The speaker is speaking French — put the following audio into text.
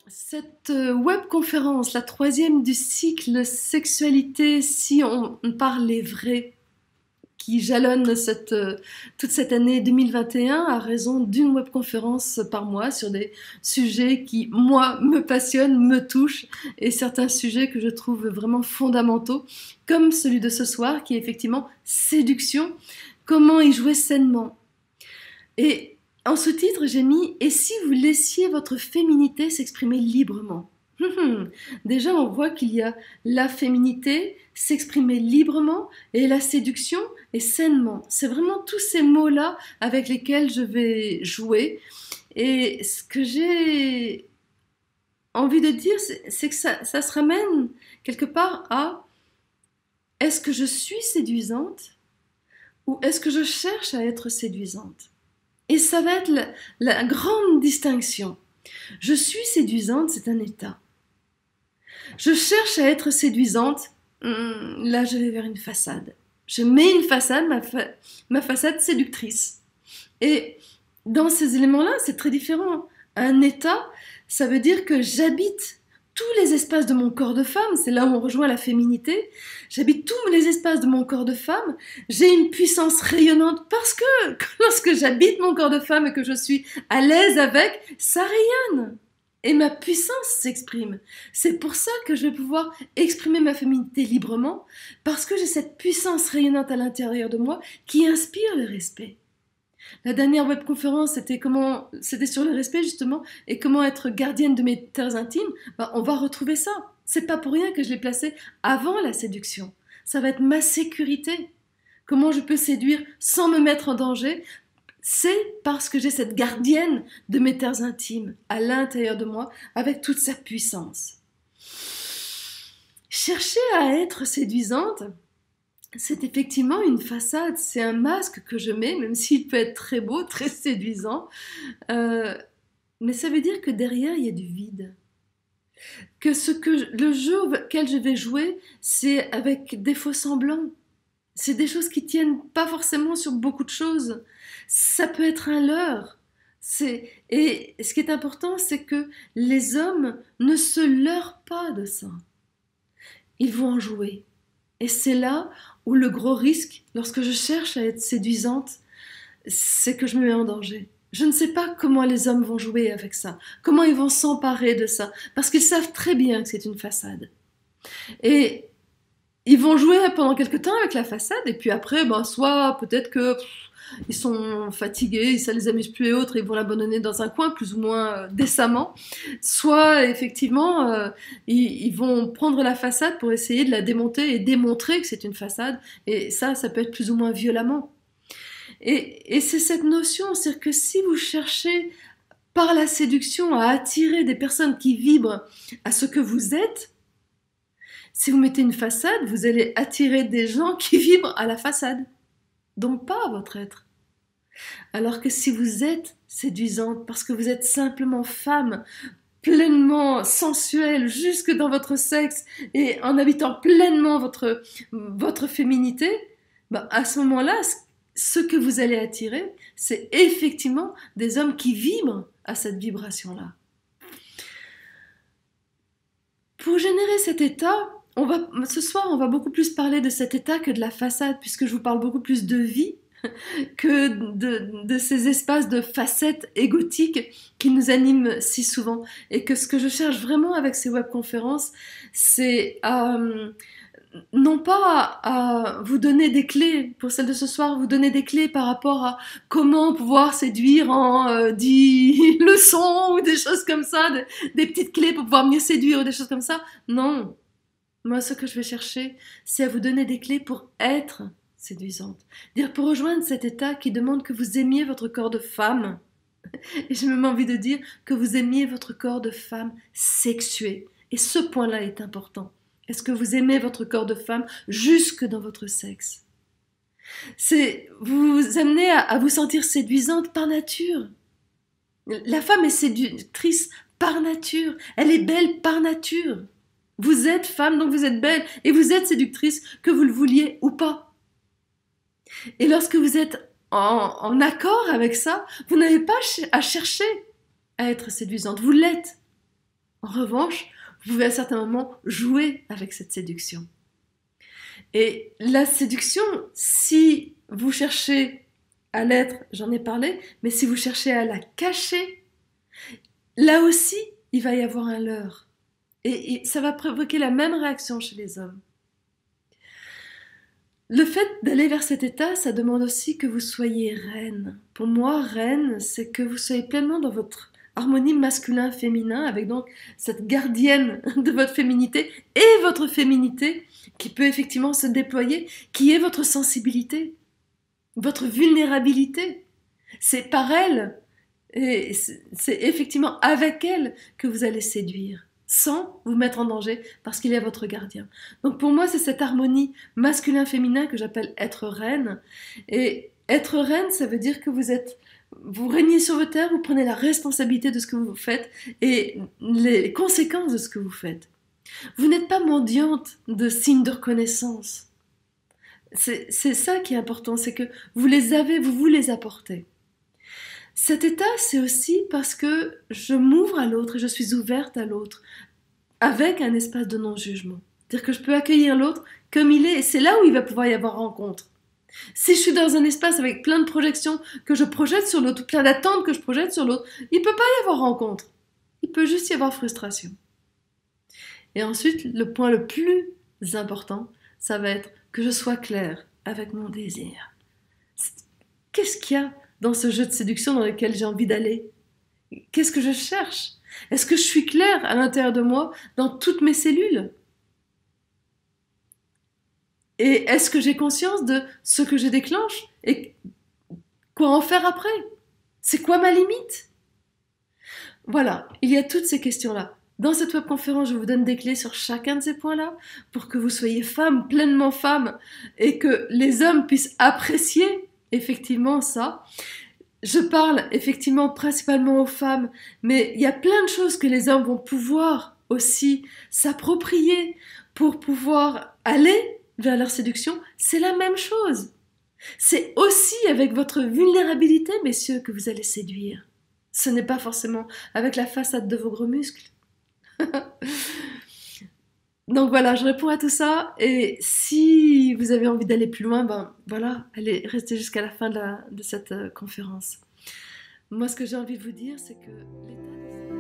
Cette webconférence, la troisième du cycle Sexualité, si on parlait vrai, qui jalonne toute cette année 2021 à raison d'une webconférence par mois sur des sujets qui, moi, me passionnent, me touchent, et certains sujets que je trouve vraiment fondamentaux, comme celui de ce soir, qui est effectivement séduction, comment y jouer sainement. Et en sous-titre, j'ai mis « Et si vous laissiez votre féminité s'exprimer librement ?» Déjà, on voit qu'il y a la féminité, s'exprimer librement, et la séduction et sainement. C'est vraiment tous ces mots-là avec lesquels je vais jouer. Et ce que j'ai envie de dire, c'est que ça se ramène quelque part à « Est-ce que je suis séduisante ou est-ce que je cherche à être séduisante ?» Et ça va être la grande distinction. Je suis séduisante, c'est un état. Je cherche à être séduisante, là je vais vers une façade. Je mets une façade, ma façade séductrice. Et dans ces éléments-là, c'est très différent. Un état, ça veut dire que j'habite tous les espaces de mon corps de femme, c'est là où on rejoint la féminité, j'habite tous les espaces de mon corps de femme, j'ai une puissance rayonnante parce que lorsque j'habite mon corps de femme et que je suis à l'aise avec, ça rayonne. Et ma puissance s'exprime. C'est pour ça que je vais pouvoir exprimer ma féminité librement, parce que j'ai cette puissance rayonnante à l'intérieur de moi qui inspire le respect. La dernière webconférence, c'était sur le respect justement, et comment être gardienne de mes terres intimes. On va retrouver ça. C'est pas pour rien que je l'ai placé avant la séduction. Ça va être ma sécurité. Comment je peux séduire sans me mettre en danger? C'est parce que j'ai cette gardienne de mes terres intimes à l'intérieur de moi, avec toute sa puissance. Chercher à être séduisante, c'est effectivement une façade, c'est un masque que je mets, même s'il peut être très beau, très séduisant. Mais ça veut dire que derrière, il y a du vide. Que le jeu auquel je vais jouer, c'est avec des faux semblants. C'est des choses qui tiennent pas forcément sur beaucoup de choses. Ça peut être un leurre. Et ce qui est important, c'est que les hommes ne se leurrent pas de ça. Ils vont en jouer. Et c'est là où le gros risque, lorsque je cherche à être séduisante, c'est que je me mets en danger. Je ne sais pas comment les hommes vont jouer avec ça, comment ils vont s'emparer de ça, parce qu'ils savent très bien que c'est une façade. Et ils vont jouer pendant quelque temps avec la façade, et puis après, soit peut-être que ils sont fatigués, ça les amuse plus et autres, ils vont l'abandonner dans un coin, plus ou moins décemment. Soit, effectivement, ils vont prendre la façade pour essayer de la démonter et démontrer que c'est une façade, et ça peut être plus ou moins violemment. Et c'est cette notion, c'est-à-dire que si vous cherchez par la séduction à attirer des personnes qui vibrent à ce que vous êtes, si vous mettez une façade, vous allez attirer des gens qui vibrent à la façade, donc pas à votre être. Alors que si vous êtes séduisante parce que vous êtes simplement femme, pleinement sensuelle jusque dans votre sexe et en habitant pleinement votre féminité, à ce moment-là, ce que vous allez attirer, c'est effectivement des hommes qui vibrent à cette vibration-là. Pour générer cet état, ce soir, on va beaucoup plus parler de cet état que de la façade, puisque je vous parle beaucoup plus de vie que de ces espaces de facettes égotiques qui nous animent si souvent. Et que ce que je cherche vraiment avec ces webconférences, c'est non pas à vous donner des clés, pour celle de ce soir, vous donner des clés par rapport à comment pouvoir séduire en 10 leçons ou des choses comme ça, des petites clés pour pouvoir mieux séduire ou des choses comme ça. Non. Moi, ce que je vais chercher, c'est à vous donner des clés pour être séduisante. Dire pour rejoindre cet état qui demande que vous aimiez votre corps de femme. Et j'ai même envie de dire que vous aimiez votre corps de femme sexué Et ce point-là est important. Est-ce que vous aimez votre corps de femme jusque dans votre sexe? C'est vous amener à vous sentir séduisante par nature. La femme est séductrice par nature. Elle est belle par nature. Vous êtes femme, donc vous êtes belle. Et vous êtes séductrice, que vous le vouliez ou pas. Et lorsque vous êtes en accord avec ça, vous n'avez pas à chercher à être séduisante. Vous l'êtes. En revanche, vous pouvez à certains moments jouer avec cette séduction. Et la séduction, si vous cherchez à l'être, j'en ai parlé, mais si vous cherchez à la cacher, là aussi, il va y avoir un leurre. Et ça va provoquer la même réaction chez les hommes. Le fait d'aller vers cet état, ça demande aussi que vous soyez reine. Pour moi, reine, c'est que vous soyez pleinement dans votre harmonie masculin-féminin, avec donc cette gardienne de votre féminité et votre féminité qui peut effectivement se déployer, qui est votre sensibilité, votre vulnérabilité. C'est par elle, et c'est effectivement avec elle que vous allez séduire, sans vous mettre en danger, parce qu'il est votre gardien. Donc pour moi, c'est cette harmonie masculin-féminin que j'appelle être reine. Et être reine, ça veut dire que vous régnez sur votre terre, vous prenez la responsabilité de ce que vous faites et les conséquences de ce que vous faites. Vous n'êtes pas mendiante de signes de reconnaissance. C'est ça qui est important, c'est que vous les avez, vous vous les apportez. Cet état, c'est aussi parce que je m'ouvre à l'autre et je suis ouverte à l'autre, avec un espace de non-jugement. C'est-à-dire que je peux accueillir l'autre comme il est, et c'est là où il va pouvoir y avoir rencontre. Si je suis dans un espace avec plein de projections que je projette sur l'autre, plein d'attentes que je projette sur l'autre, il ne peut pas y avoir rencontre. Il peut juste y avoir frustration. Et ensuite, le point le plus important, ça va être que je sois claire avec mon désir. Qu'est-ce qu'il y a dans ce jeu de séduction dans lequel j'ai envie d'aller? Qu'est-ce que je cherche? Est-ce que je suis claire à l'intérieur de moi, dans toutes mes cellules? Et est-ce que j'ai conscience de ce que je déclenche et quoi en faire après? C'est quoi ma limite? Voilà, il y a toutes ces questions-là. Dans cette webconférence, je vous donne des clés sur chacun de ces points-là pour que vous soyez femme, pleinement femme, et que les hommes puissent apprécier effectivement ça. Je parle effectivement principalement aux femmes, mais il y a plein de choses que les hommes vont pouvoir aussi s'approprier pour pouvoir aller vers leur séduction. C'est la même chose. C'est aussi avec votre vulnérabilité, messieurs, que vous allez séduire. Ce n'est pas forcément avec la façade de vos gros muscles. Donc voilà, je réponds à tout ça. Et si vous avez envie d'aller plus loin, ben voilà, allez rester jusqu'à la fin de cette conférence. Moi, ce que j'ai envie de vous dire, c'est que l'état